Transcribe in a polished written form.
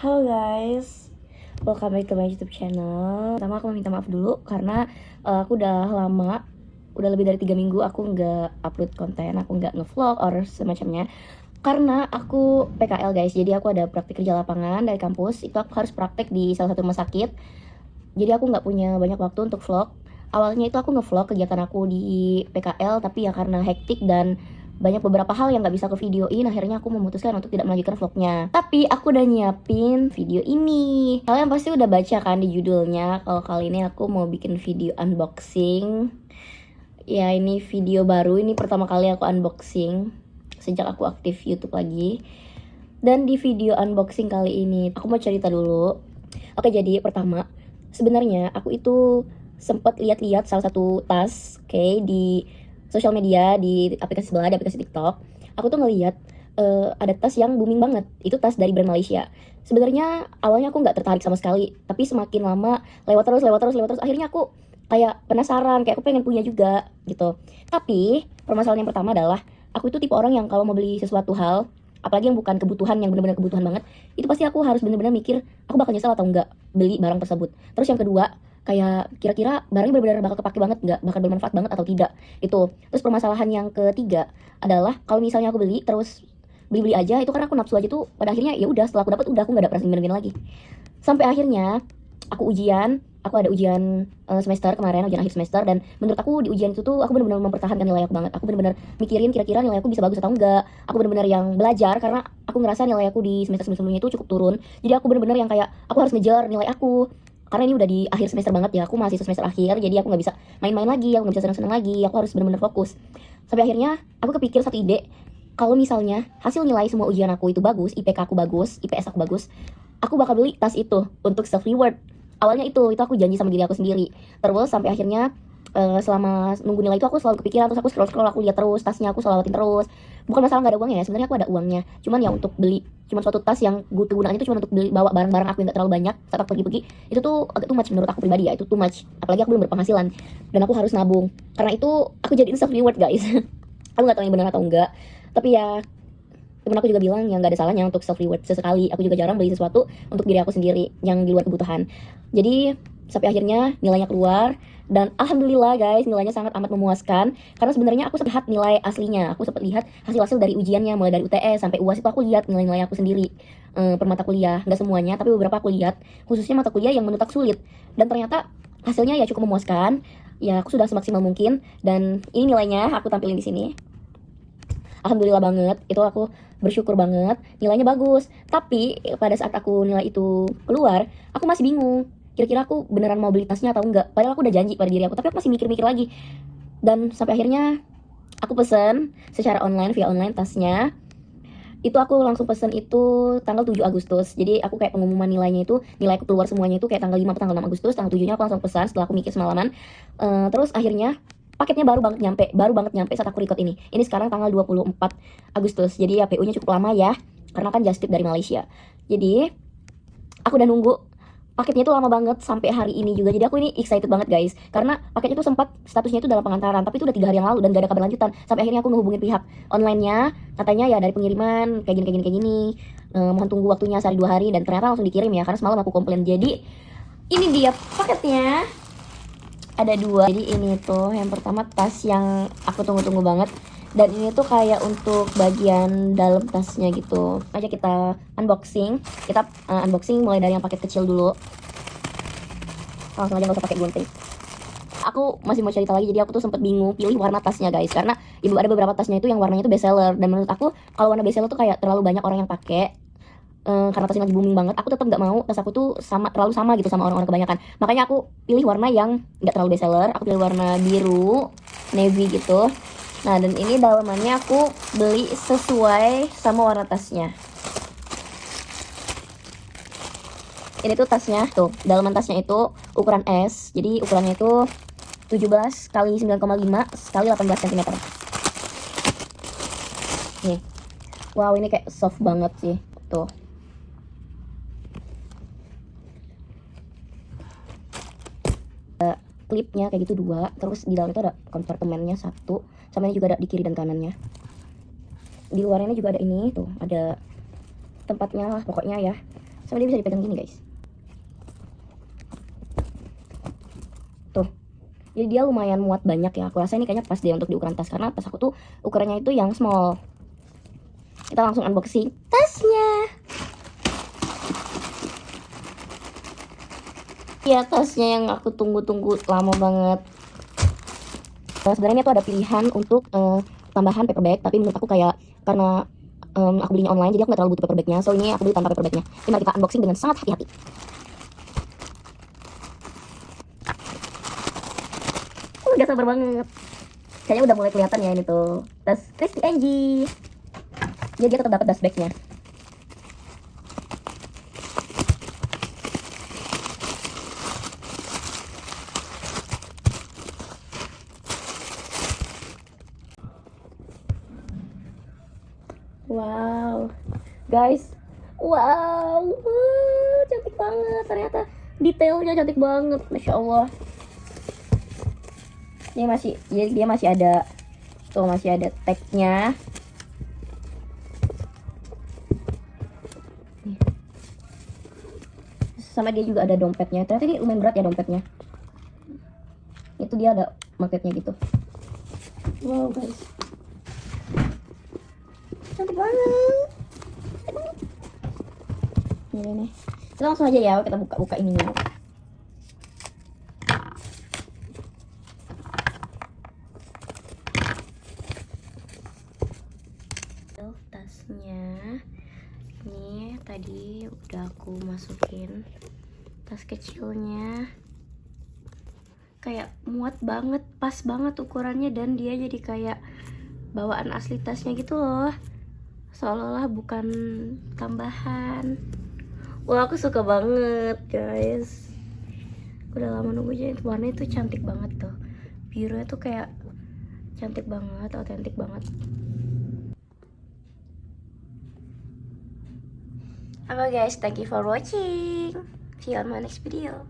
Halo guys, welcome back to my YouTube channel. Pertama aku mau minta maaf dulu karena aku udah lama, udah lebih dari 3 minggu aku nggak upload konten, aku nggak ngevlog or semacamnya. Karena aku PKL guys, jadi aku ada praktik kerja lapangan dari kampus. Itu aku harus praktek di salah satu rumah sakit. Jadi aku nggak punya banyak waktu untuk vlog. Awalnya itu aku ngevlog kegiatan aku di PKL, tapi ya karena hektik dan banyak beberapa hal yang nggak bisa aku videoin, akhirnya aku memutuskan untuk tidak melanjutkan vlognya. Tapi aku udah nyiapin video ini. Kalian pasti udah baca kan di judulnya, kalau kali ini aku mau bikin video unboxing. Ya ini video baru, ini pertama kali aku unboxing sejak aku aktif YouTube lagi. Dan di video unboxing kali ini aku mau cerita dulu. Oke, jadi pertama, sebenarnya aku itu sempat lihat-lihat salah satu tas, oke, di sosial media, di aplikasi sebelah, di aplikasi TikTok. Aku tuh ngelihat ada tas yang booming banget. Itu tas dari brand Malaysia. Sebenarnya awalnya aku nggak tertarik sama sekali, tapi semakin lama lewat terus, akhirnya aku kayak penasaran, kayak aku pengen punya juga gitu. Tapi permasalahan yang pertama adalah aku itu tipe orang yang kalau mau beli sesuatu hal, apalagi yang bukan kebutuhan, yang benar-benar kebutuhan banget, itu pasti aku harus benar-benar mikir aku bakal nyesel atau enggak beli barang tersebut. Terus yang kedua, kayak kira-kira barangnya benar-benar bakal kepake banget nggak, bakal bermanfaat banget atau tidak. Itu. Terus permasalahan yang ketiga adalah kalau misalnya aku beli terus beli-beli aja, itu karena aku nafsu aja tuh, pada akhirnya ya udah, setelah aku dapat udah, aku nggak ada perasaan gimana lagi. Sampai akhirnya aku ada ujian semester kemarin, ujian akhir semester, dan menurut aku di ujian itu tuh aku benar-benar mempertahankan nilai aku banget. Aku benar-benar mikirin kira-kira nilai aku bisa bagus atau enggak. Aku benar-benar yang belajar karena aku ngerasa nilai aku di semester sebelumnya itu cukup turun. Jadi aku benar-benar yang kayak aku harus ngejar nilai aku. Karena ini udah di akhir semester banget ya, aku masih semester akhir, jadi aku nggak bisa main-main lagi, aku nggak bisa senang-senang lagi, aku harus benar-benar fokus. Sampai akhirnya aku kepikir satu ide, kalau misalnya hasil nilai semua ujian aku itu bagus, IPK aku bagus, IPS aku bagus, aku bakal beli tas itu untuk self reward. Awalnya itu aku janji sama diri aku sendiri. Terus sampai akhirnya selama nunggu nilai itu aku selalu kepikiran, terus aku scroll aku lihat terus tasnya, aku selawatin terus. Bukan masalah nggak ada uangnya ya, sebenarnya aku ada uangnya, cuman ya untuk beli cuma suatu tas yang kegunaannya itu cuma untuk beli bawa barang-barang aku yang nggak terlalu banyak saat aku pergi-pergi, itu tuh agak too much menurut aku pribadi ya, itu too much, apalagi aku belum berpenghasilan dan aku harus nabung. Karena itu aku jadiin self reward guys. Aku nggak tahu yang benar atau enggak, tapi ya temen aku juga bilang ya nggak ada salahnya untuk self reward sesekali. Aku juga jarang beli sesuatu untuk diri aku sendiri yang di luar kebutuhan. Jadi sampai akhirnya nilainya keluar, dan alhamdulillah guys, nilainya sangat amat memuaskan. Karena sebenarnya aku sempat lihat nilai aslinya, aku sempat lihat hasil-hasil dari ujiannya, mulai dari UTS sampai UAS, itu aku lihat nilai-nilai aku sendiri per mata kuliah. Nggak semuanya, tapi beberapa aku lihat, khususnya mata kuliah yang menurut aku sulit, dan ternyata hasilnya ya cukup memuaskan. Ya aku sudah semaksimal mungkin, dan ini nilainya aku tampilin di sini. Alhamdulillah banget, itu aku bersyukur banget, nilainya bagus. Tapi pada saat aku nilai itu keluar, aku masih bingung, kira-kira aku beneran mau beli tasnya atau enggak. Padahal aku udah janji pada diri aku, tapi aku masih mikir-mikir lagi. Dan sampai akhirnya aku pesen secara online, via online tasnya. Itu aku langsung pesen itu tanggal 7 Agustus. Jadi aku kayak pengumuman nilainya itu, nilai aku keluar semuanya itu kayak tanggal 5 atau tanggal 6 Agustus. Tanggal 7-nya aku langsung pesan setelah aku mikir semalaman. Terus akhirnya paketnya baru banget nyampe saat aku record ini. Ini sekarang tanggal 24 Agustus. Jadi ya PU-nya cukup lama ya, karena kan just tip dari Malaysia. Jadi aku udah nunggu paketnya itu lama banget sampai hari ini juga. Jadi aku ini excited banget guys, karena paketnya tuh sempat statusnya itu dalam pengantaran, tapi itu udah 3 hari yang lalu dan gak ada kabar lanjutan. Sampai akhirnya aku ngehubungin pihak online-nya, katanya ya dari pengiriman kayak gini, mohon tunggu waktunya sehari 2 hari, dan ternyata langsung dikirim ya, karena semalam aku komplain. Jadi ini dia paketnya, ada 2. Jadi ini tuh yang pertama tas yang aku tunggu-tunggu banget, dan ini tuh kayak untuk bagian dalam tasnya gitu. Aja kita unboxing. Kita unboxing mulai dari yang paket kecil dulu. Langsung aja, nggak usah pakai gunting. Aku masih mau cerita lagi, jadi aku tuh sempet bingung pilih warna tasnya guys, karena ibu ada beberapa tasnya itu yang warnanya itu best seller, dan menurut aku kalau warna best seller tuh kayak terlalu banyak orang yang pakai. Karena tas ini lagi booming banget, aku tetap nggak mau tas aku tuh terlalu sama gitu sama orang-orang kebanyakan. Makanya aku pilih warna yang nggak terlalu best seller. Aku pilih warna biru navy gitu. Nah, dan ini dalamannya aku beli sesuai sama warna tasnya. Ini tuh tasnya, tuh dalaman tasnya itu ukuran S, jadi ukurannya itu 17 kali 9,5 kali 18 cm. Nih, wow, ini kayak soft banget sih, tuh. Klipnya kayak gitu 2, terus di dalam itu ada kompartemennya 1, sama ini juga ada di kiri dan kanannya. Di luarnya juga ada ini tuh, ada tempatnya lah pokoknya ya. Sama dia bisa dipegang gini guys. Tuh. Jadi dia lumayan muat banyak ya. Aku rasa ini kayaknya pas dia untuk di ukuran tas, karena tas aku tuh ukurannya itu yang small. Kita langsung unboxing tasnya. Ya, tasnya yang aku tunggu-tunggu lama banget. Nah, sebenarnya tuh ada pilihan untuk tambahan paper bag, tapi menurut aku kayak karena aku belinya online, jadi aku gak terlalu butuh paper bagnya. So ini aku beli tanpa paper bagnya. Jadi mari kita unboxing dengan sangat hati-hati. Gak sabar banget. Kayaknya udah mulai kelihatan ya ini tuh tas Christy Angie. Jadi dia tetap dapat dust bagnya. Wow, guys, wow, cantik banget. Ternyata detailnya cantik banget, masya Allah. Dia masih ada, tuh masih ada tagnya. Sama dia juga ada dompetnya. Ternyata ini lumayan berat ya dompetnya. Itu dia ada magnetnya gitu. Wow guys, cantik banget. Ini nih. Kita langsung aja ya, kita buka ininya. Tasnya. Nih, tadi udah aku masukin tas kecilnya. Kayak muat banget, pas banget ukurannya, dan dia jadi kayak bawaan asli tasnya gitu loh. Seolah-olah bukan tambahan. Wah, aku suka banget guys. Udah lama nunggunya. Warnanya tuh cantik banget tuh. Birunya tuh kayak cantik banget, otentik banget. Oke guys, thank you for watching. See you on my next video.